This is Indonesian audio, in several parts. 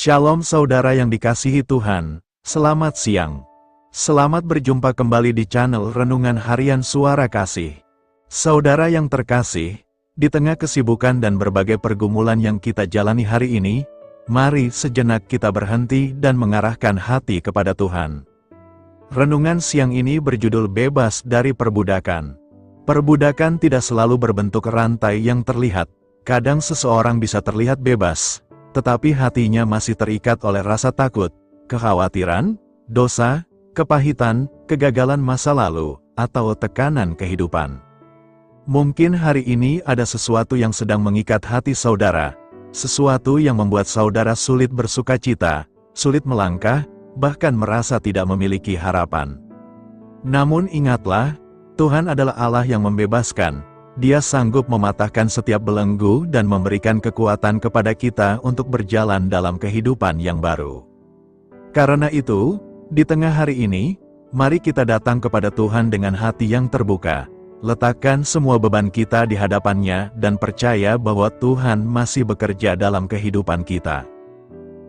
Shalom saudara yang dikasihi Tuhan, selamat siang. Selamat berjumpa kembali di channel Renungan Harian Suara Kasih. Saudara yang terkasih, di tengah kesibukan dan berbagai pergumulan yang kita jalani hari ini, mari sejenak kita berhenti dan mengarahkan hati kepada Tuhan. Renungan siang ini berjudul Bebas dari Perbudakan. Perbudakan tidak selalu berbentuk rantai yang terlihat. Kadang seseorang bisa terlihat bebas, tetapi hatinya masih terikat oleh rasa takut, kekhawatiran, dosa, kepahitan, kegagalan masa lalu, atau tekanan kehidupan. Mungkin hari ini ada sesuatu yang sedang mengikat hati saudara, sesuatu yang membuat saudara sulit bersukacita, sulit melangkah, bahkan merasa tidak memiliki harapan. Namun ingatlah, Tuhan adalah Allah yang membebaskan. Dia sanggup mematahkan setiap belenggu dan memberikan kekuatan kepada kita untuk berjalan dalam kehidupan yang baru. Karena itu, di tengah hari ini, mari kita datang kepada Tuhan dengan hati yang terbuka. Letakkan semua beban kita di hadapan-Nya dan percaya bahwa Tuhan masih bekerja dalam kehidupan kita.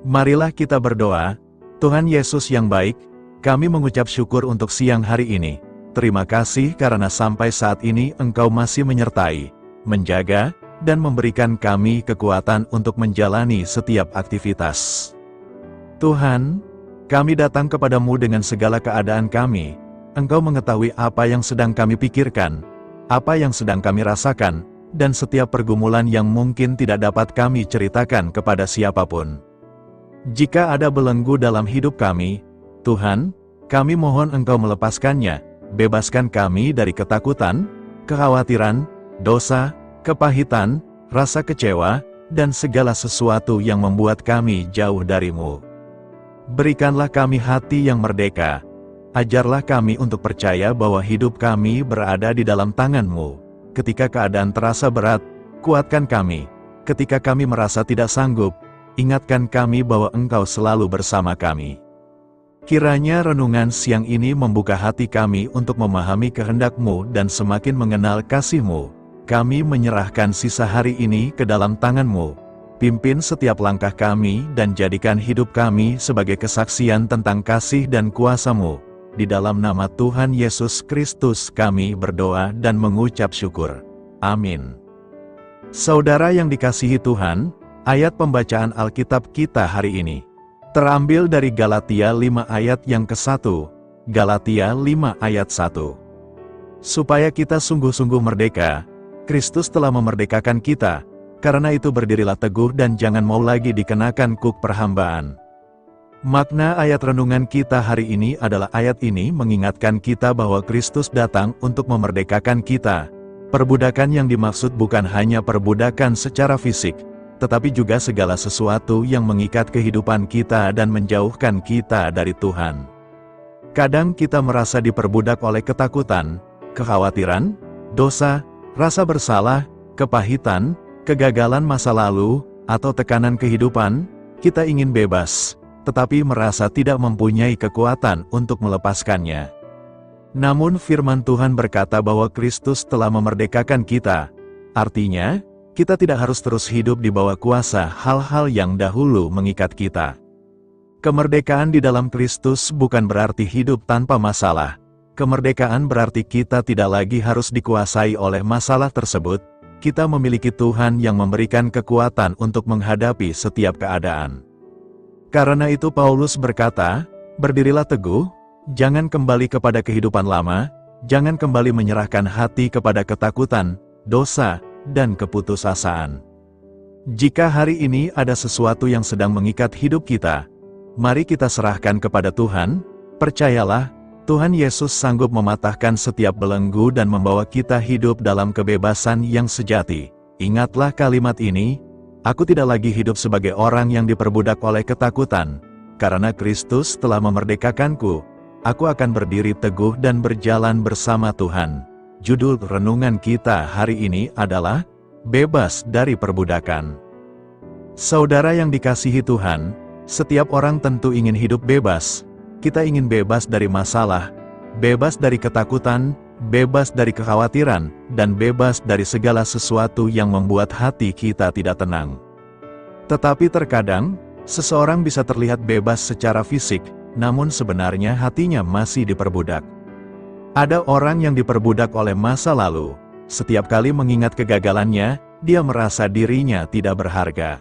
Marilah kita berdoa. Tuhan Yesus yang baik, kami mengucap syukur untuk siang hari ini. Terima kasih karena sampai saat ini Engkau masih menyertai, menjaga, dan memberikan kami kekuatan untuk menjalani setiap aktivitas. Tuhan, kami datang kepadamu dengan segala keadaan kami. Engkau mengetahui apa yang sedang kami pikirkan, apa yang sedang kami rasakan, dan setiap pergumulan yang mungkin tidak dapat kami ceritakan kepada siapapun. Jika ada belenggu dalam hidup kami, Tuhan, kami mohon Engkau melepaskannya. Bebaskan kami dari ketakutan, kekhawatiran, dosa, kepahitan, rasa kecewa, dan segala sesuatu yang membuat kami jauh dari-Mu. Berikanlah kami hati yang merdeka. Ajarlah kami untuk percaya bahwa hidup kami berada di dalam tangan-Mu. Ketika keadaan terasa berat, kuatkan kami. Ketika kami merasa tidak sanggup, ingatkan kami bahwa Engkau selalu bersama kami. Kiranya renungan siang ini membuka hati kami untuk memahami kehendak-Mu dan semakin mengenal kasih-Mu. Kami menyerahkan sisa hari ini ke dalam tangan-Mu. Pimpin setiap langkah kami dan jadikan hidup kami sebagai kesaksian tentang kasih dan kuasa-Mu. Di dalam nama Tuhan Yesus Kristus kami berdoa dan mengucap syukur. Amin. Saudara yang dikasihi Tuhan, ayat pembacaan Alkitab kita hari ini terambil dari Galatia 5 ayat yang ke-1, Galatia 5 ayat 1. Supaya kita sungguh-sungguh merdeka, Kristus telah memerdekakan kita, karena itu berdirilah teguh dan jangan mau lagi dikenakan kuk perhambaan. Makna ayat renungan kita hari ini adalah ayat ini mengingatkan kita bahwa Kristus datang untuk memerdekakan kita. Perbudakan yang dimaksud bukan hanya perbudakan secara fisik, tetapi juga segala sesuatu yang mengikat kehidupan kita dan menjauhkan kita dari Tuhan. Kadang kita merasa diperbudak oleh ketakutan, kekhawatiran, dosa, rasa bersalah, kepahitan, kegagalan masa lalu, atau tekanan kehidupan. Kita ingin bebas, tetapi merasa tidak mempunyai kekuatan untuk melepaskannya. Namun firman Tuhan berkata bahwa Kristus telah memerdekakan kita. Artinya, kita tidak harus terus hidup di bawah kuasa hal-hal yang dahulu mengikat kita. Kemerdekaan di dalam Kristus bukan berarti hidup tanpa masalah. Kemerdekaan berarti kita tidak lagi harus dikuasai oleh masalah tersebut. Kita memiliki Tuhan yang memberikan kekuatan untuk menghadapi setiap keadaan. Karena itu Paulus berkata, berdirilah teguh, jangan kembali kepada kehidupan lama, jangan kembali menyerahkan hati kepada ketakutan, dosa, dan keputusasaan. Jika hari ini ada sesuatu yang sedang mengikat hidup kita, mari kita serahkan kepada Tuhan. Percayalah, Tuhan Yesus sanggup mematahkan setiap belenggu dan membawa kita hidup dalam kebebasan yang sejati. Ingatlah kalimat ini, aku tidak lagi hidup sebagai orang yang diperbudak oleh ketakutan. Karena Kristus telah memerdekakanku, aku akan berdiri teguh dan berjalan bersama Tuhan. Judul renungan kita hari ini adalah Bebas dari Perbudakan. Saudara yang dikasihi Tuhan, setiap orang tentu ingin hidup bebas. Kita ingin bebas dari masalah, bebas dari ketakutan, bebas dari kekhawatiran, dan bebas dari segala sesuatu yang membuat hati kita tidak tenang. Tetapi terkadang, Seseorang bisa terlihat bebas secara fisik, namun sebenarnya hatinya masih diperbudak. Ada orang yang diperbudak oleh masa lalu. Setiap kali mengingat kegagalannya, dia merasa dirinya tidak berharga.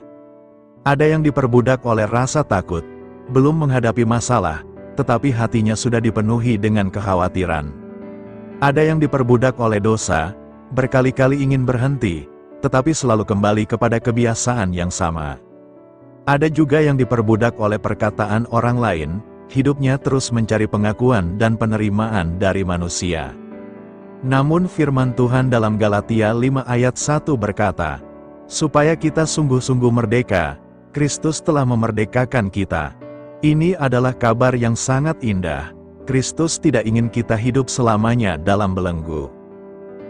Ada yang diperbudak oleh rasa takut, belum menghadapi masalah, tetapi hatinya sudah dipenuhi dengan kekhawatiran. Ada yang diperbudak oleh dosa, berkali-kali ingin berhenti, tetapi selalu kembali kepada kebiasaan yang sama. Ada juga yang diperbudak oleh perkataan orang lain, hidupnya terus mencari pengakuan dan penerimaan dari manusia. Namun firman Tuhan dalam Galatia 5 ayat 1 berkata, supaya kita sungguh-sungguh merdeka, Kristus telah memerdekakan kita. Ini adalah kabar yang sangat indah. Kristus tidak ingin kita hidup selamanya dalam belenggu.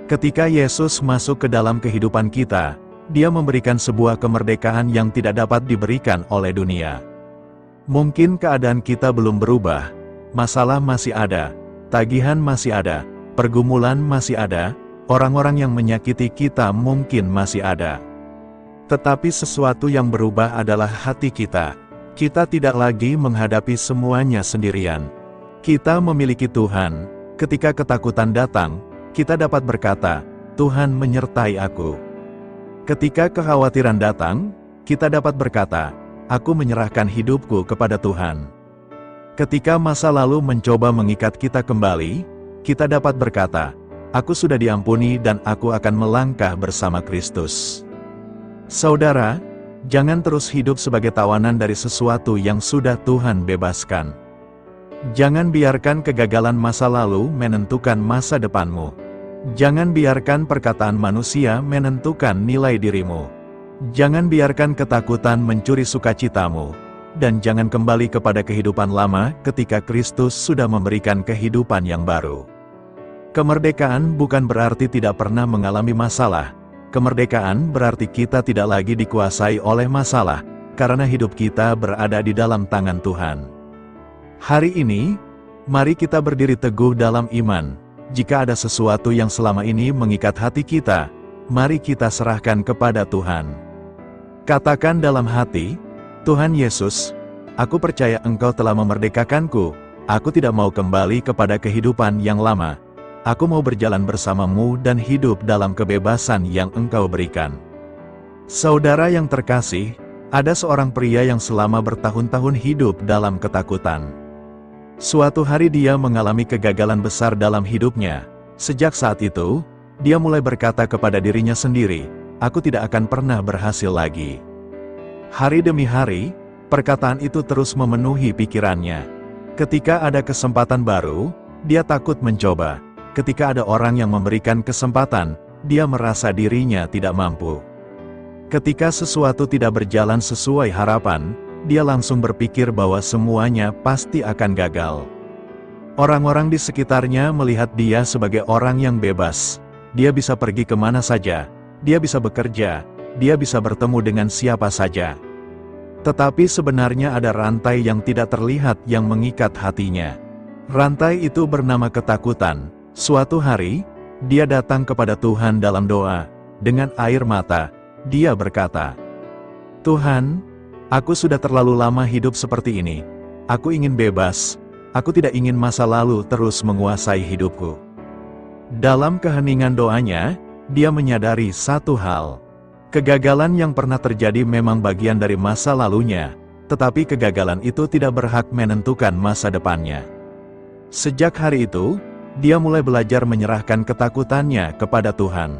Ketika Yesus masuk ke dalam kehidupan kita, Dia memberikan sebuah kemerdekaan yang tidak dapat diberikan oleh dunia. Mungkin keadaan kita belum berubah, masalah masih ada, tagihan masih ada, pergumulan masih ada, orang-orang yang menyakiti kita mungkin masih ada. Tetapi sesuatu yang berubah adalah hati kita. Kita tidak lagi menghadapi semuanya sendirian. Kita memiliki Tuhan. Ketika ketakutan datang, kita dapat berkata, Tuhan menyertai aku. Ketika kekhawatiran datang, kita dapat berkata, aku menyerahkan hidupku kepada Tuhan. Ketika masa lalu mencoba mengikat kita kembali, kita dapat berkata, aku sudah diampuni dan aku akan melangkah bersama Kristus. Saudara, jangan terus hidup sebagai tawanan dari sesuatu yang sudah Tuhan bebaskan. Jangan biarkan kegagalan masa lalu menentukan masa depanmu. Jangan biarkan perkataan manusia menentukan nilai dirimu. Jangan biarkan ketakutan mencuri sukacitamu. Dan jangan kembali kepada kehidupan lama ketika Kristus sudah memberikan kehidupan yang baru. Kemerdekaan bukan berarti tidak pernah mengalami masalah. Kemerdekaan berarti kita tidak lagi dikuasai oleh masalah, karena hidup kita berada di dalam tangan Tuhan. Hari ini, mari kita berdiri teguh dalam iman. Jika ada sesuatu yang selama ini mengikat hati kita, mari kita serahkan kepada Tuhan. Katakan dalam hati, Tuhan Yesus, aku percaya Engkau telah memerdekakanku, aku tidak mau kembali kepada kehidupan yang lama. Aku mau berjalan bersama-Mu dan hidup dalam kebebasan yang Engkau berikan. Saudara yang terkasih, ada seorang pria yang selama bertahun-tahun hidup dalam ketakutan. Suatu hari dia mengalami kegagalan besar dalam hidupnya. Sejak saat itu, dia mulai berkata kepada dirinya sendiri, aku tidak akan pernah berhasil lagi. Hari demi hari, perkataan itu terus memenuhi pikirannya. Ketika ada kesempatan baru, dia takut mencoba. Ketika ada orang yang memberikan kesempatan, dia merasa dirinya tidak mampu. Ketika sesuatu tidak berjalan sesuai harapan, dia langsung berpikir bahwa semuanya pasti akan gagal. Orang-orang di sekitarnya melihat dia sebagai orang yang bebas. Dia bisa pergi kemana saja, dia bisa bekerja, dia bisa bertemu dengan siapa saja. Tetapi sebenarnya ada rantai yang tidak terlihat yang mengikat hatinya. Rantai itu bernama ketakutan. Suatu hari, dia datang kepada Tuhan dalam doa. Dengan air mata, dia berkata, Tuhan, aku sudah terlalu lama hidup seperti ini. Aku ingin bebas. Aku tidak ingin masa lalu terus menguasai hidupku. Dalam keheningan doanya, dia menyadari satu hal. Kegagalan yang pernah terjadi memang bagian dari masa lalunya, tetapi kegagalan itu tidak berhak menentukan masa depannya. Sejak hari itu, dia mulai belajar menyerahkan ketakutannya kepada Tuhan.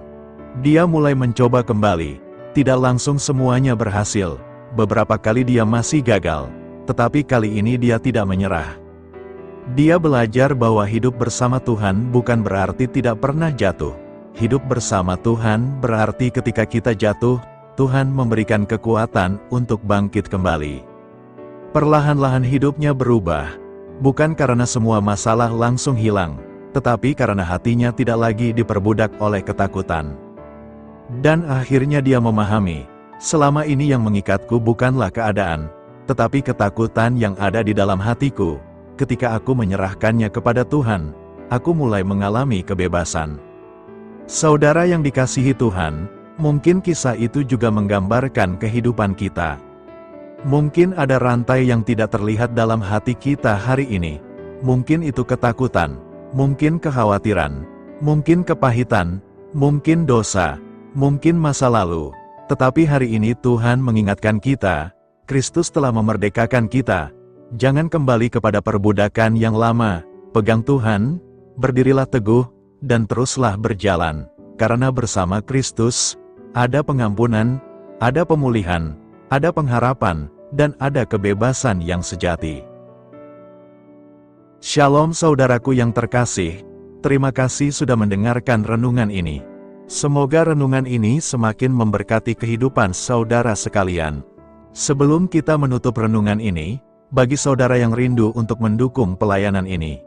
Dia mulai mencoba kembali. Tidak langsung semuanya berhasil. Beberapa kali dia masih gagal, tetapi kali ini dia tidak menyerah. Dia belajar bahwa hidup bersama Tuhan bukan berarti tidak pernah jatuh. Hidup bersama Tuhan berarti ketika kita jatuh, Tuhan memberikan kekuatan untuk bangkit kembali. Perlahan-lahan hidupnya berubah, bukan karena semua masalah langsung hilang, tetapi karena hatinya tidak lagi diperbudak oleh ketakutan. Dan akhirnya dia memahami, selama ini yang mengikatku bukanlah keadaan, tetapi ketakutan yang ada di dalam hatiku. Ketika aku menyerahkannya kepada Tuhan, aku mulai mengalami kebebasan. Saudara yang dikasihi Tuhan, mungkin kisah itu juga menggambarkan kehidupan kita. Mungkin ada rantai yang tidak terlihat dalam hati kita hari ini. Mungkin itu ketakutan, mungkin kekhawatiran, mungkin kepahitan, mungkin dosa, mungkin masa lalu. Tetapi hari ini Tuhan mengingatkan kita, Kristus telah memerdekakan kita. Jangan kembali kepada perbudakan yang lama. Pegang Tuhan, berdirilah teguh, dan teruslah berjalan. Karena bersama Kristus, ada pengampunan, ada pemulihan, ada pengharapan, dan ada kebebasan yang sejati. Shalom saudaraku yang terkasih, terima kasih sudah mendengarkan renungan ini. Semoga renungan ini semakin memberkati kehidupan saudara sekalian. Sebelum kita menutup renungan ini, bagi saudara yang rindu untuk mendukung pelayanan ini,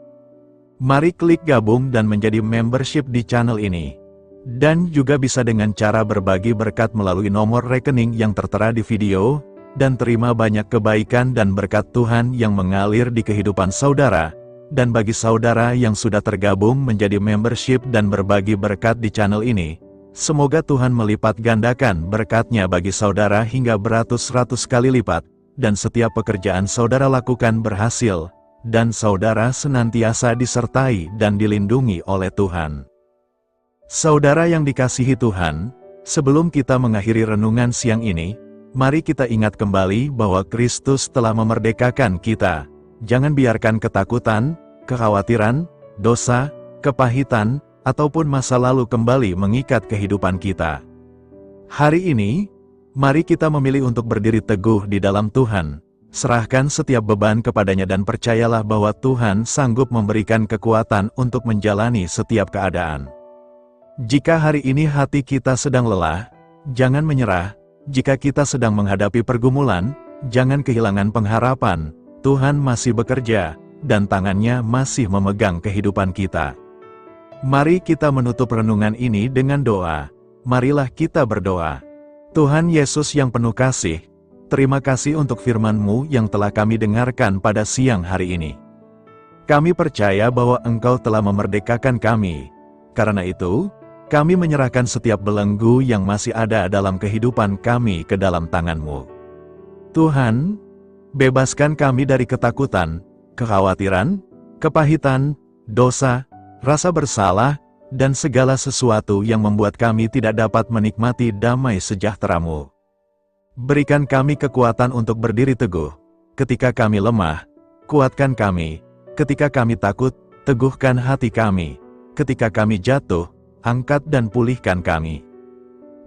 mari klik gabung dan menjadi membership di channel ini. Dan juga bisa dengan cara berbagi berkat melalui nomor rekening yang tertera di video, dan terima banyak kebaikan dan berkat Tuhan yang mengalir di kehidupan saudara. Dan bagi saudara yang sudah tergabung menjadi membership dan berbagi berkat di channel ini, semoga Tuhan melipat gandakan berkatnya bagi saudara hingga beratus-ratus kali lipat, dan setiap pekerjaan saudara lakukan berhasil, dan saudara senantiasa disertai dan dilindungi oleh Tuhan. Saudara yang dikasihi Tuhan, sebelum kita mengakhiri renungan siang ini, mari kita ingat kembali bahwa Kristus telah memerdekakan kita. Jangan biarkan ketakutan, kekhawatiran, dosa, kepahitan, ataupun masa lalu kembali mengikat kehidupan kita. Hari ini, mari kita memilih untuk berdiri teguh di dalam Tuhan. Serahkan setiap beban kepadanya dan percayalah bahwa Tuhan sanggup memberikan kekuatan untuk menjalani setiap keadaan. Jika hari ini hati kita sedang lelah, jangan menyerah. Jika kita sedang menghadapi pergumulan, jangan kehilangan pengharapan. Tuhan masih bekerja, dan tangannya masih memegang kehidupan kita. Mari kita menutup renungan ini dengan doa. Marilah kita berdoa. Tuhan Yesus yang penuh kasih, terima kasih untuk firman-Mu yang telah kami dengarkan pada siang hari ini. Kami percaya bahwa Engkau telah memerdekakan kami. Karena itu, kami menyerahkan setiap belenggu yang masih ada dalam kehidupan kami ke dalam tangan-Mu. Tuhan, bebaskan kami dari ketakutan, kekhawatiran, kepahitan, dosa, rasa bersalah, dan segala sesuatu yang membuat kami tidak dapat menikmati damai sejahtera-Mu. Berikan kami kekuatan untuk berdiri teguh. Ketika kami lemah, kuatkan kami. Ketika kami takut, teguhkan hati kami. Ketika kami jatuh, angkat dan pulihkan kami.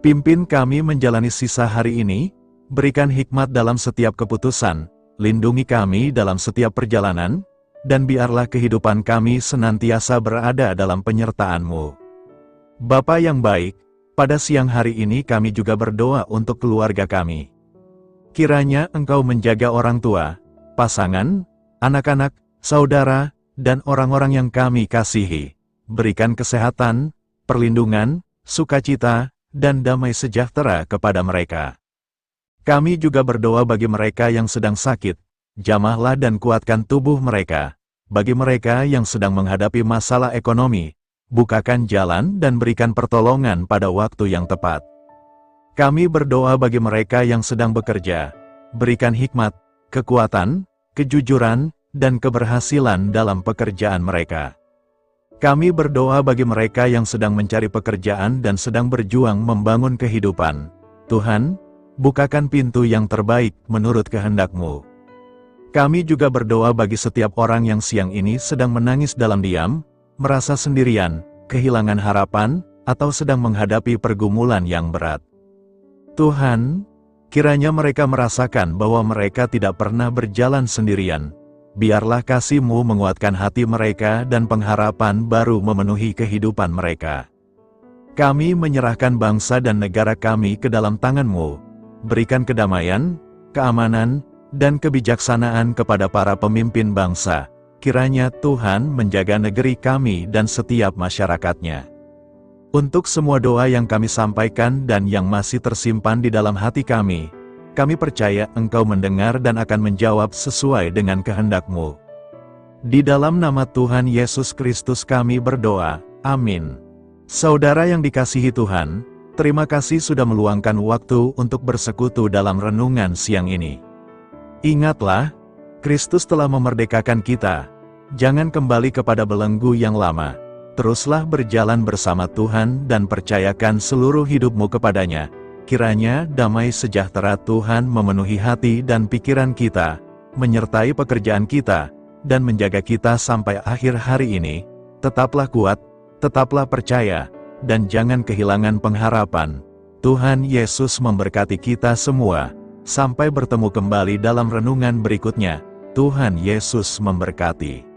Pimpin kami menjalani sisa hari ini, berikan hikmat dalam setiap keputusan, lindungi kami dalam setiap perjalanan, dan biarlah kehidupan kami senantiasa berada dalam penyertaan-Mu. Bapa yang baik, pada siang hari ini kami juga berdoa untuk keluarga kami. Kiranya Engkau menjaga orang tua, pasangan, anak-anak, saudara, dan orang-orang yang kami kasihi. Berikan kesehatan, perlindungan, sukacita, dan damai sejahtera kepada mereka. Kami juga berdoa bagi mereka yang sedang sakit, jamahlah dan kuatkan tubuh mereka. Bagi mereka yang sedang menghadapi masalah ekonomi, bukakan jalan dan berikan pertolongan pada waktu yang tepat. Kami berdoa bagi mereka yang sedang bekerja, berikan hikmat, kekuatan, kejujuran, dan keberhasilan dalam pekerjaan mereka. Kami berdoa bagi mereka yang sedang mencari pekerjaan dan sedang berjuang membangun kehidupan. Tuhan, bukakan pintu yang terbaik menurut kehendak-Mu. Kami juga berdoa bagi setiap orang yang siang ini sedang menangis dalam diam, merasa sendirian, kehilangan harapan, atau sedang menghadapi pergumulan yang berat. Tuhan, kiranya mereka merasakan bahwa mereka tidak pernah berjalan sendirian. Biarlah kasih-Mu menguatkan hati mereka dan pengharapan baru memenuhi kehidupan mereka. Kami menyerahkan bangsa dan negara kami ke dalam tangan-Mu. Berikan kedamaian, keamanan, dan kebijaksanaan kepada para pemimpin bangsa. Kiranya Tuhan menjaga negeri kami dan setiap masyarakatnya. Untuk semua doa yang kami sampaikan dan yang masih tersimpan di dalam hati kami percaya Engkau mendengar dan akan menjawab sesuai dengan kehendak-Mu. Di dalam nama Tuhan Yesus Kristus kami berdoa, amin. Saudara yang dikasihi Tuhan, terima kasih sudah meluangkan waktu untuk bersekutu dalam renungan siang ini. Ingatlah, Kristus telah memerdekakan kita. Jangan kembali kepada belenggu yang lama. Teruslah berjalan bersama Tuhan dan percayakan seluruh hidupmu kepadanya. Kiranya damai sejahtera Tuhan memenuhi hati dan pikiran kita, menyertai pekerjaan kita, dan menjaga kita sampai akhir hari ini. Tetaplah kuat, tetaplah percaya, dan jangan kehilangan pengharapan. Tuhan Yesus memberkati kita semua. Sampai bertemu kembali dalam renungan berikutnya. Tuhan Yesus memberkati.